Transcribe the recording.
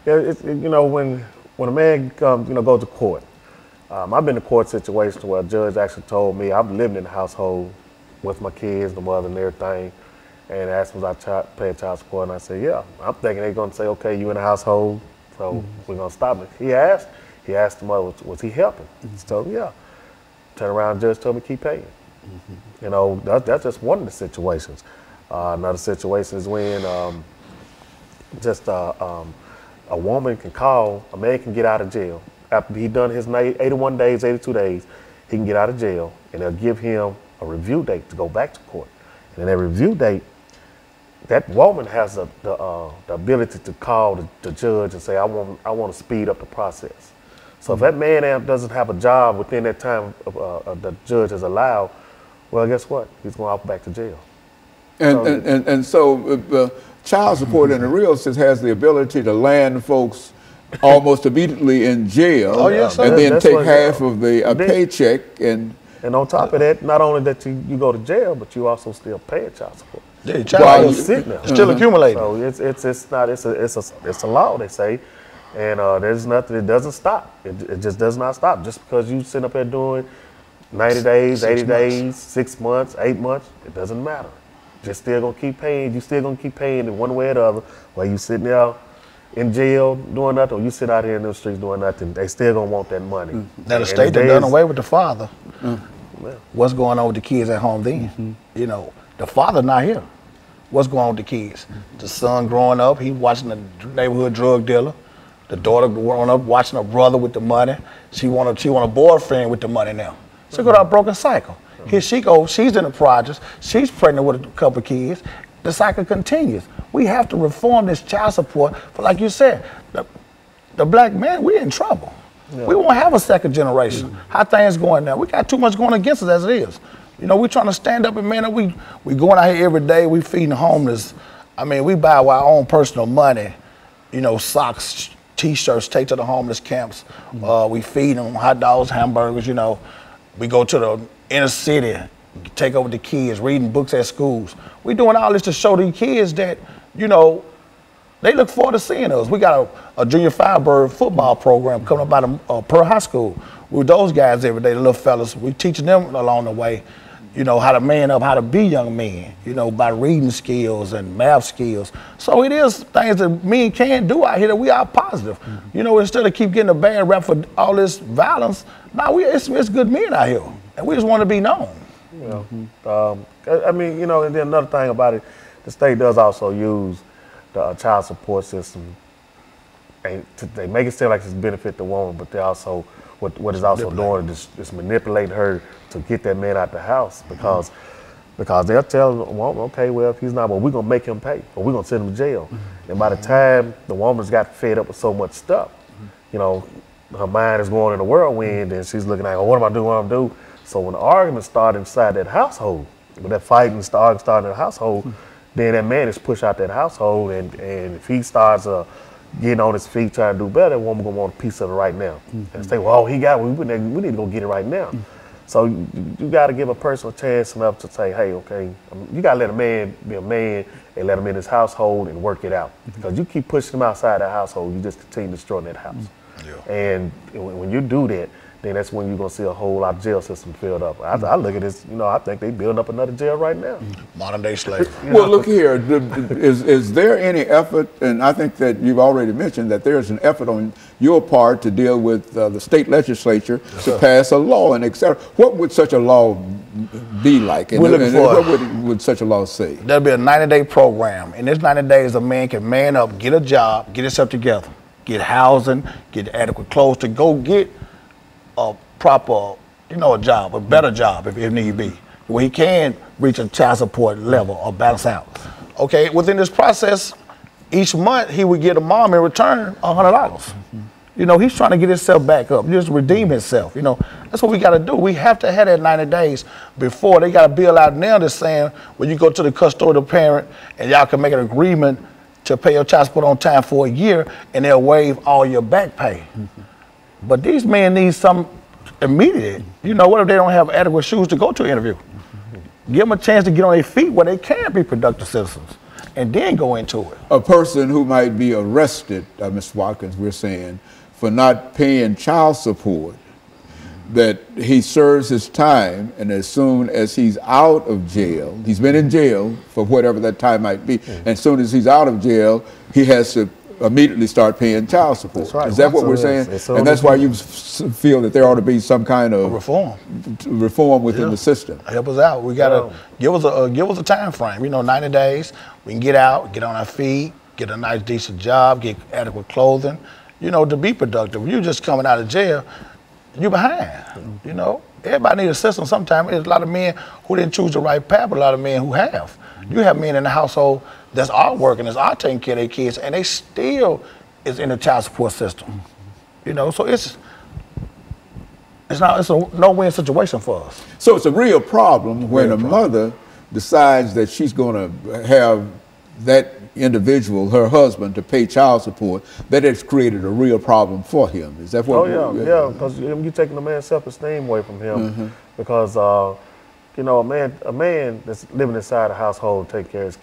You know, when a man comes, you know, goes to court, I've been in court situations where a judge actually told me I'm living in the household with my kids, the mother and everything, and asked me was I paying child support, and I said, yeah. I'm thinking they're gonna say, okay, you in the household, so we're gonna stop it. He asked the mother, was he helping? So yeah. Turn around, the judge told me keep paying. You know, that's just one of the situations. Another situation is when a woman can call, a man can get out of jail. After he done his 81 days, 82 days, he can get out of jail, and they'll give him a review date to go back to court. And in that review date, that woman has the ability to call the judge and say, I want to speed up the process. So if that man doesn't have a job within that time the judge has allowed, well, guess what? He's going off back to jail. And so child support in the real sense has the ability to land folks almost immediately in jail, and then take half of the paycheck. And on top of that, not only that you go to jail, but you also still pay child support. Yeah, child support still accumulating. So it's a law, they say, and there's nothing. It doesn't stop. It just does not stop. Just because you sit up there doing 90 days, 80 days, 6 months, 8 months, it doesn't matter. You're still gonna keep paying. You're still gonna keep paying in one way or the other. While you sitting there in jail doing nothing, or you sit out here in the streets doing nothing, they still gonna want that money. Now the state done done away with the father. What's going on with the kids at home then? You know, the father not here. What's going on with the kids? The son growing up, he watching the neighborhood drug dealer. The daughter growing up watching her brother with the money. She want a boyfriend with the money now. She go to a broken cycle. Here she goes, she's in the projects, she's pregnant with a couple of kids. The cycle continues. We have to reform this child support for, like you said, the black man, we're in trouble. Yeah. We won't have a second generation. How things going now? We got too much going against us as it is. You know, we're trying to stand up and man up. We going out here every day, we feeding the homeless. I mean, we buy our own personal money, you know, socks, t-shirts, take to the homeless camps. We feed them hot dogs, hamburgers, you know. We go to the inner city, take over the kids, reading books at schools. We doing all this to show these kids that, you know, they look forward to seeing us. We got a junior Firebird football program coming up out of Pearl High School. With those guys every day, the little fellas, we teaching them along the way, you know, how to man up, how to be young men, you know, by reading skills and math skills. So it is things that men can do out here that we are positive. You know, instead of keep getting a bad rap for all this violence, now it's good men out here, and we just want to be known. You know, I mean, you know, and then another thing about it, the state does also use the child support system. They make it seem like it's benefit the woman, but they also what is also doing is manipulating her to get that man out the house because they'll tell the woman, okay, well, if he's not, well, we're gonna make him pay, or we're gonna send him to jail. And by the time the woman's got fed up with so much stuff, you know, her mind is going in a whirlwind, and she's looking like, oh, what am I doing? What am I doing? So when the arguments start inside that household, when that fighting starts in the household, then that man is pushed out that household, and if he starts getting on his feet trying to do better, that woman gonna want a piece of it right now. And say, well, he got it, we need to go get it right now. So you gotta give a person a chance enough to say, hey, okay, you gotta let a man be a man and let him in his household and work it out. Because you keep pushing him outside that household, you just continue destroying that house. And when you do that, then that's when you're gonna see a whole lot of jail system filled up. I look at this, you know, I think they building up another jail right now. Modern day slavery. Well, look here, is there any effort, and I think that you've already mentioned that there's an effort on your part to deal with the state legislature to pass a law and et cetera. What would such a law be like? And what would such a law say? There'll be a 90-day program. In this 90 days, a man can man up, get a job, get himself together, get housing, get adequate clothes to go get a proper, you know, a job, a better job if need be, where he can reach a child support level or balance out. Okay, within this process, each month he would get a mom in return $100. You know, he's trying to get himself back up, just redeem himself. You know, that's what we got to do. We have to have that 90 days before. They got a bill out now that's saying when you go to the custodial parent and y'all can make an agreement to pay your child support on time for a year, and they'll waive all your back pay. But these men need some immediate. You know, what if they don't have adequate shoes to go to an interview? Give them a chance to get on their feet where they can be productive citizens. and then go into it. A person who might be arrested, Mr. Watkins, we're saying, for not paying child support, that he serves his time, and as soon as he's out of jail, he's been in jail for whatever that time might be, and as soon as he's out of jail, he has to immediately start paying child support. That's right. Is that what we're saying? And that's why you feel that there ought to be some kind of reform within the system. Help us out. We gotta give us a time frame. 90 days. We can get out, get on our feet, get a nice decent job, get adequate clothing. To be productive. You just coming out of jail, you behind. Everybody needs assistance. Sometimes there's a lot of men who didn't choose the right path, but a lot of men who have. You have men in the household that's all working, that's all taking care of their kids, and they still is in the child support system. So it's a no-win situation for us. So it's a real problem when a mother decides that she's going to have that individual, her husband, to pay child support. That has created a real problem for him. Is that what? Oh yeah, because you're taking the man's self-esteem away from him, because a man that's living inside a household, take care of his